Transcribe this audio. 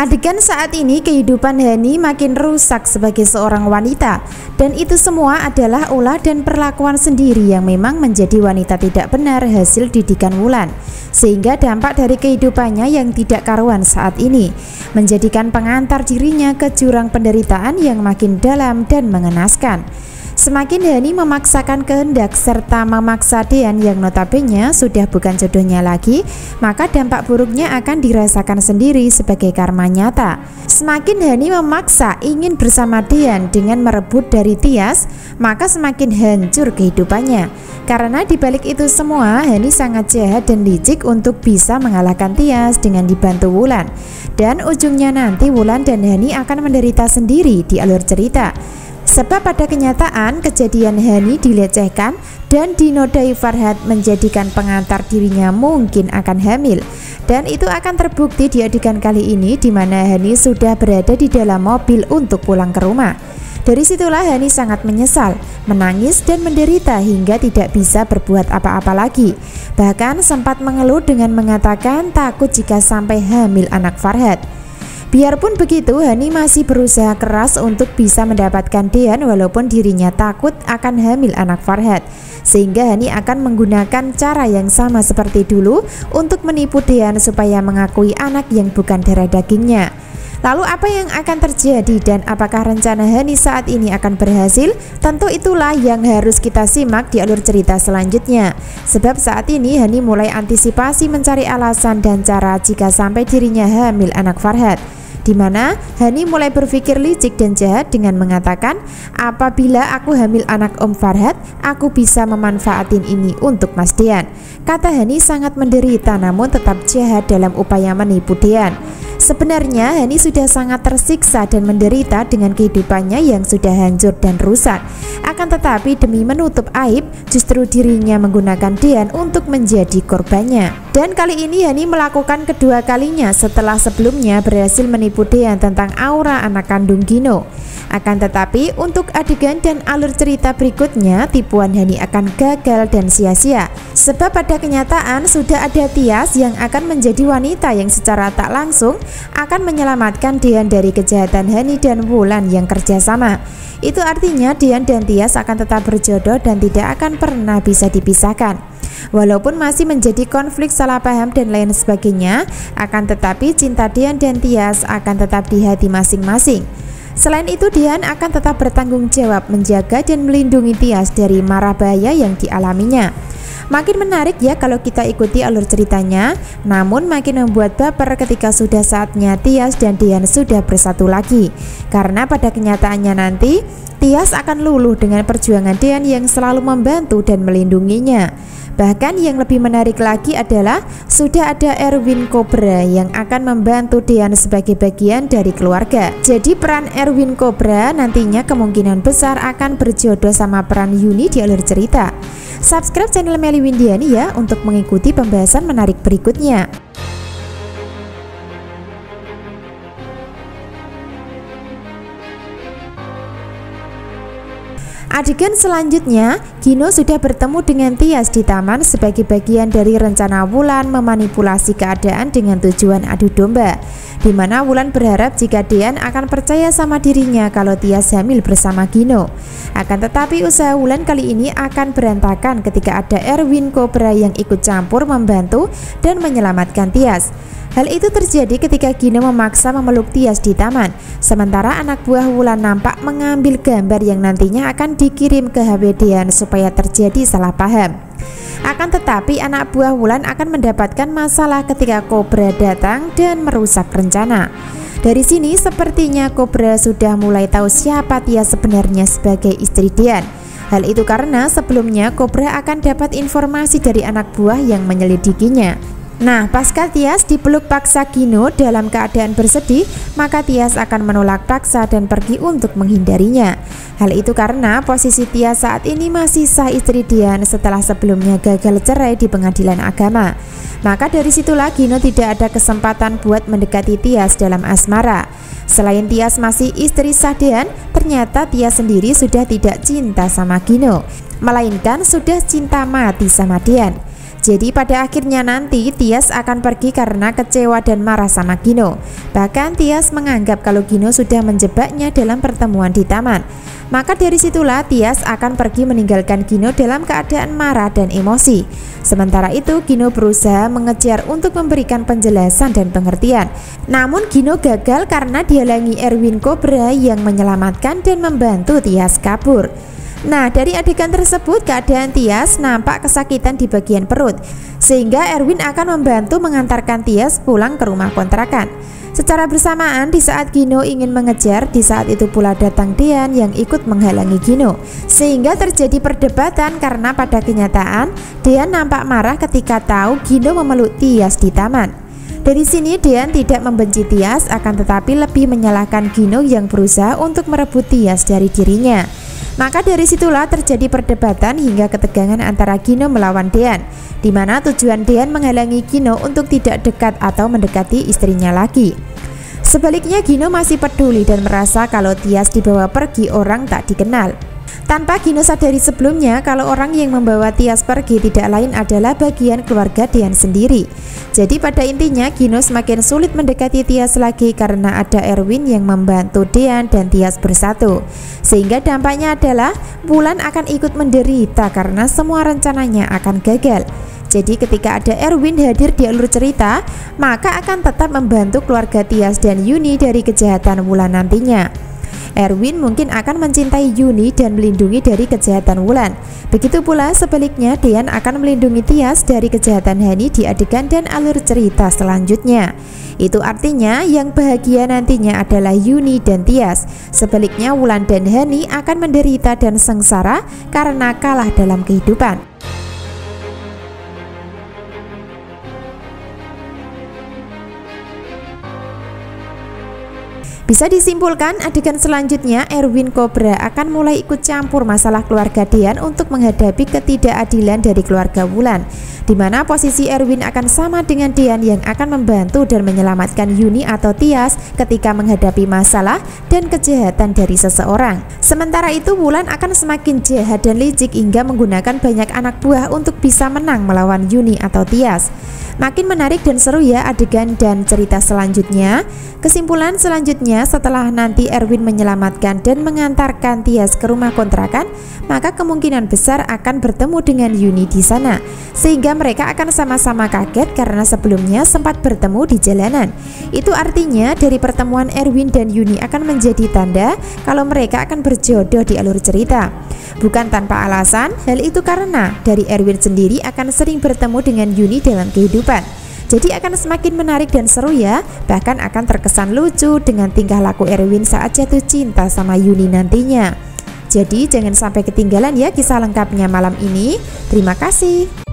Adegan saat ini kehidupan Hani makin rusak sebagai seorang wanita, dan itu semua adalah ulah dan perlakuan sendiri yang memang menjadi wanita tidak benar hasil didikan Wulan, sehingga dampak dari kehidupannya yang tidak karuan saat ini menjadikan pengantar dirinya ke jurang penderitaan yang makin dalam dan mengenaskan. Semakin Hani memaksakan kehendak serta memaksa Dean yang notabene sudah bukan jodohnya lagi, maka dampak buruknya akan dirasakan sendiri sebagai karma nyata. Semakin Hani memaksa ingin bersama Dean dengan merebut dari Tias, maka semakin hancur kehidupannya. Karena dibalik itu semua, Hani sangat jahat dan licik untuk bisa mengalahkan Tias dengan dibantu Wulan. Dan ujungnya nanti Wulan dan Hani akan menderita sendiri di alur cerita. Sebab pada kenyataan kejadian Hani dilecehkan dan dinodai Farhad menjadikan pengantar dirinya mungkin akan hamil, dan itu akan terbukti di adegan kali ini di mana Hani sudah berada di dalam mobil untuk pulang ke rumah. Dari situlah Hani sangat menyesal, menangis dan menderita hingga tidak bisa berbuat apa-apa lagi. Bahkan sempat mengeluh dengan mengatakan takut jika sampai hamil anak Farhad. Biarpun begitu, Hani masih berusaha keras untuk bisa mendapatkan Dean walaupun dirinya takut akan hamil anak Farhad, sehingga Hani akan menggunakan cara yang sama seperti dulu untuk menipu Dean supaya mengakui anak yang bukan darah dagingnya. Lalu apa yang akan terjadi dan apakah rencana Hani saat ini akan berhasil? Tentu itulah yang harus kita simak di alur cerita selanjutnya. Sebab saat ini Hani mulai antisipasi mencari alasan dan cara jika sampai dirinya hamil anak Farhad, di mana Hani mulai berpikir licik dan jahat dengan mengatakan, apabila aku hamil anak Om Farhad, aku bisa memanfaatin ini untuk Mas Dean. Kata Hani sangat menderita namun tetap jahat dalam upaya menipu Dean. Sebenarnya Hani sudah sangat tersiksa dan menderita dengan kehidupannya yang sudah hancur dan rusak. Akan tetapi demi menutup aib, justru dirinya menggunakan Dean untuk menjadi korbannya. Dan kali ini Hani melakukan kedua kalinya setelah sebelumnya berhasil menipu Dean tentang aura anak kandung Gino. Akan tetapi untuk adegan dan alur cerita berikutnya, tipuan Hani akan gagal dan sia-sia. Sebab pada kenyataan sudah ada Tias yang akan menjadi wanita yang secara tak langsung akan menyelamatkan Dean dari kejahatan Hani dan Wulan yang kerjasama. Itu artinya Dean dan Tias akan tetap berjodoh dan tidak akan pernah bisa dipisahkan. Walaupun masih menjadi konflik salah paham dan lain sebagainya, akan tetapi cinta Dean dan Tias akan tetap di hati masing-masing. Selain itu, Dean akan tetap bertanggung jawab menjaga dan melindungi Tias dari mara bahaya yang dialaminya. Makin menarik ya kalau kita ikuti alur ceritanya, namun makin membuat baper ketika sudah saatnya Tias dan Dean sudah bersatu lagi. Karena pada kenyataannya nanti, Tias akan luluh dengan perjuangan Dean yang selalu membantu dan melindunginya. Bahkan yang lebih menarik lagi adalah sudah ada Erwin Cobra yang akan membantu Dean sebagai bagian dari keluarga. Jadi peran Erwin Cobra nantinya kemungkinan besar akan berjodoh sama peran Yuni di alur cerita. Subscribe channel Melly Windiani ya untuk mengikuti pembahasan menarik berikutnya. Adegan selanjutnya, Gino sudah bertemu dengan Tias di taman sebagai bagian dari rencana Wulan memanipulasi keadaan dengan tujuan adu domba, di mana Wulan berharap jika Dean akan percaya sama dirinya kalau Tias hamil bersama Gino. Akan tetapi usaha Wulan kali ini akan berantakan ketika ada Erwin Cobra yang ikut campur membantu dan menyelamatkan Tias. Hal itu terjadi ketika Gino memaksa memeluk Tias di taman, sementara anak buah Wulan nampak mengambil gambar yang nantinya akan dikirim ke HP Dean supaya terjadi salah paham. Akan tetapi anak buah Wulan akan mendapatkan masalah ketika Cobra datang dan merusak rencana. Dari sini sepertinya Cobra sudah mulai tahu siapa Tias sebenarnya sebagai istri Dean. Hal itu karena sebelumnya Cobra akan dapat informasi dari anak buah yang menyelidikinya. Nah, pasca Tias dipeluk paksa Gino dalam keadaan bersedih, maka Tias akan menolak paksa dan pergi untuk menghindarinya. Hal itu karena posisi Tias saat ini masih sah istri Dean setelah sebelumnya gagal cerai di pengadilan agama. Maka dari situlah Gino tidak ada kesempatan buat mendekati Tias dalam asmara. Selain Tias masih istri sah Dean, ternyata Tias sendiri sudah tidak cinta sama Gino, melainkan sudah cinta mati sama Dean. Jadi pada akhirnya nanti Tias akan pergi karena kecewa dan marah sama Gino. Bahkan Tias menganggap kalau Gino sudah menjebaknya dalam pertemuan di taman. Maka dari situlah Tias akan pergi meninggalkan Gino dalam keadaan marah dan emosi. Sementara itu Gino berusaha mengejar untuk memberikan penjelasan dan pengertian. Namun Gino gagal karena dihalangi Erwin Cobra yang menyelamatkan dan membantu Tias kabur. Nah, dari adegan tersebut keadaan Tias nampak kesakitan di bagian perut, sehingga Erwin akan membantu mengantarkan Tias pulang ke rumah kontrakan. Secara bersamaan di saat Gino ingin mengejar, di saat itu pula datang Dean yang ikut menghalangi Gino, sehingga terjadi perdebatan karena pada kenyataan Dean nampak marah ketika tahu Gino memeluk Tias di taman. Dari sini Dean tidak membenci Tias, akan tetapi lebih menyalahkan Gino yang berusaha untuk merebut Tias dari dirinya. Maka dari situlah terjadi perdebatan hingga ketegangan antara Gino melawan Dean, di mana tujuan Dean menghalangi Gino untuk tidak dekat atau mendekati istrinya lagi. Sebaliknya Gino masih peduli dan merasa kalau Tias dibawa pergi orang tak dikenal. Tanpa Gino sadari sebelumnya kalau orang yang membawa Tias pergi tidak lain adalah bagian keluarga Dean sendiri. Jadi pada intinya Gino semakin sulit mendekati Tias lagi karena ada Erwin yang membantu Dean dan Tias bersatu. Sehingga dampaknya adalah Wulan akan ikut menderita karena semua rencananya akan gagal. Jadi ketika ada Erwin hadir di alur cerita, maka akan tetap membantu keluarga Tias dan Yuni dari kejahatan Wulan nantinya. Erwin mungkin akan mencintai Yuni dan melindungi dari kejahatan Wulan. Begitu pula sebaliknya Dean akan melindungi Tias dari kejahatan Hani di adegan dan alur cerita selanjutnya. Itu artinya yang bahagia nantinya adalah Yuni dan Tias. Sebaliknya Wulan dan Hani akan menderita dan sengsara karena kalah dalam kehidupan. Bisa disimpulkan adegan selanjutnya Erwin Cobra akan mulai ikut campur masalah keluarga Dean untuk menghadapi ketidakadilan dari keluarga Wulan, di mana posisi Erwin akan sama dengan Dean yang akan membantu dan menyelamatkan Yuni atau Tias ketika menghadapi masalah dan kejahatan dari seseorang. Sementara itu Wulan akan semakin jahat dan licik hingga menggunakan banyak anak buah untuk bisa menang melawan Yuni atau Tias. Makin menarik dan seru ya adegan dan cerita selanjutnya. Kesimpulan selanjutnya, setelah nanti Erwin menyelamatkan dan mengantarkan Tias ke rumah kontrakan, maka kemungkinan besar akan bertemu dengan Yuni di sana, sehingga mereka akan sama-sama kaget karena sebelumnya sempat bertemu di jalanan. Itu artinya dari pertemuan Erwin dan Yuni akan menjadi tanda kalau mereka akan berjodoh di alur cerita. Bukan tanpa alasan, hal itu karena dari Erwin sendiri akan sering bertemu dengan Yuni dalam kehidupan. Jadi akan semakin menarik dan seru ya. Bahkan akan terkesan lucu dengan tingkah laku Erwin saat jatuh cinta sama Yuni nantinya. Jadi jangan sampai ketinggalan ya kisah lengkapnya malam ini. Terima kasih.